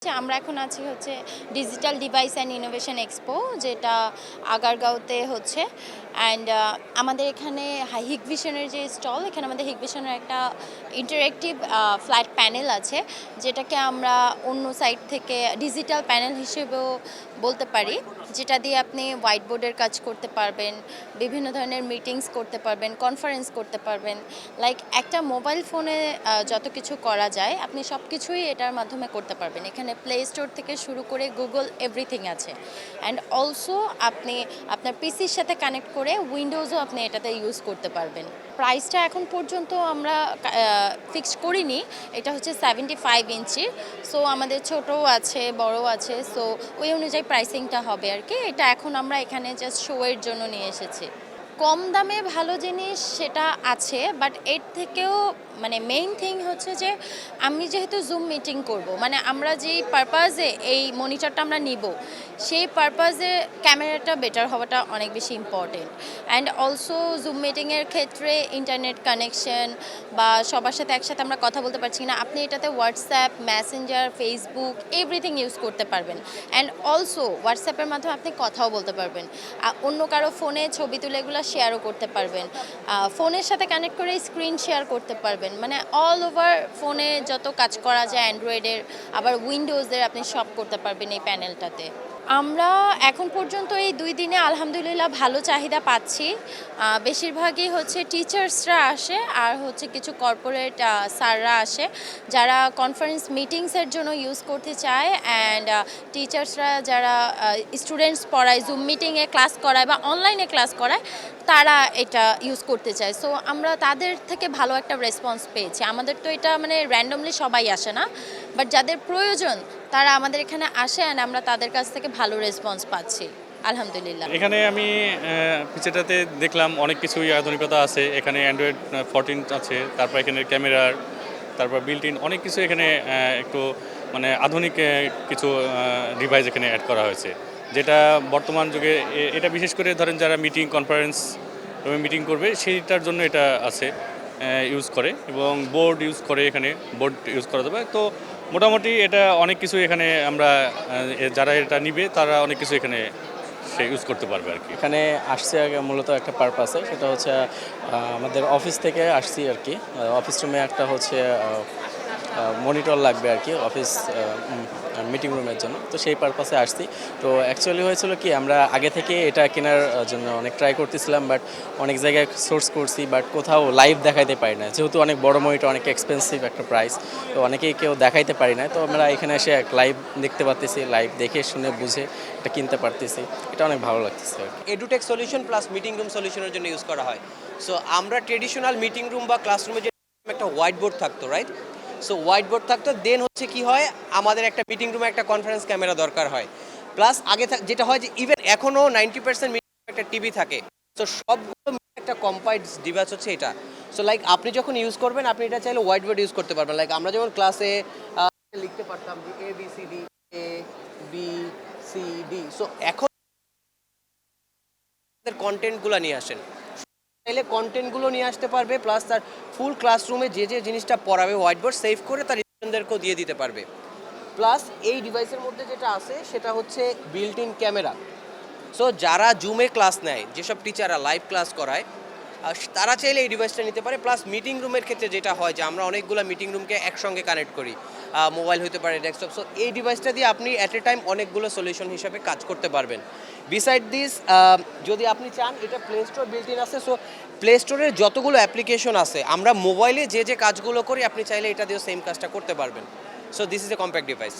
আমরা এখন আছি হচ্ছে digital device and innovation expo, যেটা আগারগাঁওতে হচ্ছে। অ্যান্ড আমাদের এখানে হিগভিশনের যে স্টল, এখানে আমাদের হিগভিশনের একটা ইন্টারেক্টিভ ফ্ল্যাট প্যানেল আছে, যেটাকে আমরা অন্য সাইট থেকে ডিজিটাল প্যানেল হিসেবেও বলতে পারি, যেটা দিয়ে আপনি হোয়াইট বোর্ডের কাজ করতে পারবেন, বিভিন্ন ধরনের মিটিংস করতে পারবেন, কনফারেন্স করতে পারবেন। লাইক একটা মোবাইল ফোনে যত কিছু করা যায় আপনি সব কিছুই এটার মাধ্যমে করতে পারবেন। এখানে প্লে স্টোর থেকে শুরু করে গুগল এভরিথিং আছে। অ্যান্ড অলসো আপনি আপনার পিসির সাথে কানেক্ট করে উইন্ডোজও আপনি এটাতে ইউজ করতে পারবেন। প্রাইসটা এখন পর্যন্ত আমরা ফিক্সড করিনি, এটা হচ্ছে 75 ইঞ্চি। সো আমাদের ছোটও আছে, বড়ও আছে, সো ওই অনুযায়ী প্রাইসিংটা হবে আর কি। এটা এখন আমরা এখানে জাস্ট শো এর জন্য নিয়ে এসেছি। কম দামে ভালো জিনিস সেটা আছে, বাট এর থেকেও মানে মেইন থিং হচ্ছে যে আমি যেহেতু জুম মিটিং করব, মানে আমরা যেই পারপাজে এই মনিটরটা আমরা নিব, সেই পারপাজে ক্যামেরাটা বেটার হওয়াটা অনেক বেশি ইম্পর্টেন্ট। অ্যান্ড অলসো জুম মিটিংয়ের ক্ষেত্রে ইন্টারনেট কানেকশন বা সবার সাথে একসাথে আমরা কথা বলতে পারছি না, আপনি এটাতে WhatsApp, Messenger, Facebook everything use করতে পারবেন। অ্যান্ড অলসো হোয়াটসঅ্যাপের মাধ্যমে আপনি কথাও বলতে পারবেন, অন্য কারো ফোনে ছবি তুলে এগুলো শেয়ারও করতে পারবেন, ফোনের সাথে কানেক্ট করে স্ক্রিন শেয়ার করতে পারবেন। মানে অল ওভার ফোনে যত কাজ করা যায় অ্যান্ড্রয়েডের, আবার উইন্ডোজের, আপনি সব করতে পারবেন এই প্যানেলটাতে। আমরা এখন পর্যন্ত এই 2 দিনে আলহামদুলিল্লাহ ভালো চাহিদা পাচ্ছি। বেশিরভাগই হচ্ছে টিচার্সরা আসে, আর হচ্ছে কিছু কর্পোরেট স্যাররা আসে যারা কনফারেন্স মিটিংসের জন্য ইউজ করতে চায়। অ্যান্ড টিচার্সরা যারা স্টুডেন্টস পড়ায়, জুম মিটিংয়ে ক্লাস করায় বা অনলাইনে ক্লাস করায়, তারা এটা ইউজ করতে চায়। সো আমরা তাদের থেকে ভালো একটা রেসপন্স পেয়েছি। আমাদের তো এটা মানে র্যান্ডমলি সবাই আসে না, বাট যাদের প্রয়োজন তারা আমাদের এখানে আসে, অ্যান্ড আমরা তাদের কাছ থেকে ভালো রেসপন্স পাচ্ছি আলহামদুলিল্লাহ। এখানে আমি পিছেটাতে দেখলাম অনেক কিছুই আধুনিকতা আছে। এখানে অ্যান্ড্রয়েড 14 আছে, তারপর এখানে ক্যামেরার, তারপর বিল্ট ইন অনেক কিছু এখানে একটু মানে আধুনিক কিছু ডিভাইস এখানে অ্যাড করা হয়েছে, যেটা বর্তমান যুগে এটা বিশেষ করে ধরেন যারা মিটিং কনফারেন্স মিটিং করবে সেইটার জন্য এটা আছে, ইউজ করে এবং বোর্ড ইউজ করে, এখানে বোর্ড ইউজ করা যাবে। তো মোটামুটি এটা অনেক কিছু এখানে আমরা যারা এটা নিবে তারা অনেক কিছু এখানে সে ইউজ করতে পারবে আর কি। এখানে আসছে আগে মূলত একটা পারপাসে, সেটা হচ্ছে আমাদের অফিস থেকে আসছি আর কি। অফিস রুমে একটা হচ্ছে মনিটর লাগবে আর কি, অফিস মিটিং রুমের জন্য। তো সেই পারপাসে আসছি। তো অ্যাকচুয়ালি হয়েছিল কি, আমরা আগে থেকে এটা কেনার জন্য অনেক ট্রাই করতেছিলাম, বাট অনেক জায়গায় সোর্স করছি, বাট কোথাও লাইভ দেখাইতে পারি না, যেহেতু অনেক বড় মনিটর, অনেক এক্সপেন্সিভ একটা প্রাইস। তো অনেকেই কেউ দেখাইতে পারি না। তো আমরা এখানে এসে লাইভ দেখতে পারতেছি, লাইভ দেখে শুনে বুঝে এটা কিনতে পারতেছি। এটা অনেক ভালো লাগতেছে। Edutech solution plus meeting room সলিউশনের জন্য ইউজ করা হয়। সো আমরা ট্রেডিশনাল মিটিং রুম বা ক্লাসরুমে যে একটা হোয়াইট বোর্ড থাকতো, রাইট? সো হোয়াইট বোর্ড থাকতো, দেন হচ্ছে কি হয়, আমাদের একটা মিটিং রুমে একটা কনফারেন্স ক্যামেরা দরকার হয়। প্লাস আগে যেটা হয় যে ইভেন এখনও 90% একটা টিভি থাকে। সো সবগুলো একটা কম্পাইড ডিভাইস হচ্ছে এটা। সো লাইক আপনি যখন ইউজ করবেন, আপনি এটা চাইলে হোয়াইট বোর্ড ইউজ করতে পারবেন। লাইক আমরা যেমন ক্লাসে লিখতে পারতাম যে ABCD। সো এখন কন্টেন্টগুলো নিয়ে আসেন, চাইলে কন্টেন্টগুলো নিয়ে আসতে পারবে, প্লাস তার ফুল ক্লাসরুমে যে যে জিনিসটা পড়াবে হোয়াইট বোর্ড সেভ করে তার স্টুডেন্টদেরকেও দিয়ে দিতে পারবে। প্লাস এই ডিভাইসের মধ্যে যেটা আছে সেটা হচ্ছে বিল্ট ইন ক্যামেরা। সো যারা জুমে ক্লাস নেয়, যেসব টিচাররা লাইভ ক্লাস করায়, তারা চাইলে এই ডিভাইসটা নিতে পারে। প্লাস মিটিং রুমের ক্ষেত্রে যেটা হয় যে আমরা অনেকগুলো মিটিং রুমকে একসঙ্গে কানেক্ট করি, মোবাইল হতে পারে, ডেস্কটপ। সো এই ডিভাইসটা দিয়ে আপনি অ্যাট এ টাইম অনেকগুলো সলিউশন হিসাবে কাজ করতে পারবেন। বিসাইড দিস, যদি আপনি চান, এটা প্লে স্টোর বিল্ট ইন আছে। সো প্লে স্টোরের যতগুলো অ্যাপ্লিকেশন আছে, আমরা মোবাইলে যে যে কাজগুলো করি, আপনি চাইলে এটা দিয়েও সেম কাজটা করতে পারবেন। So this is a compact device.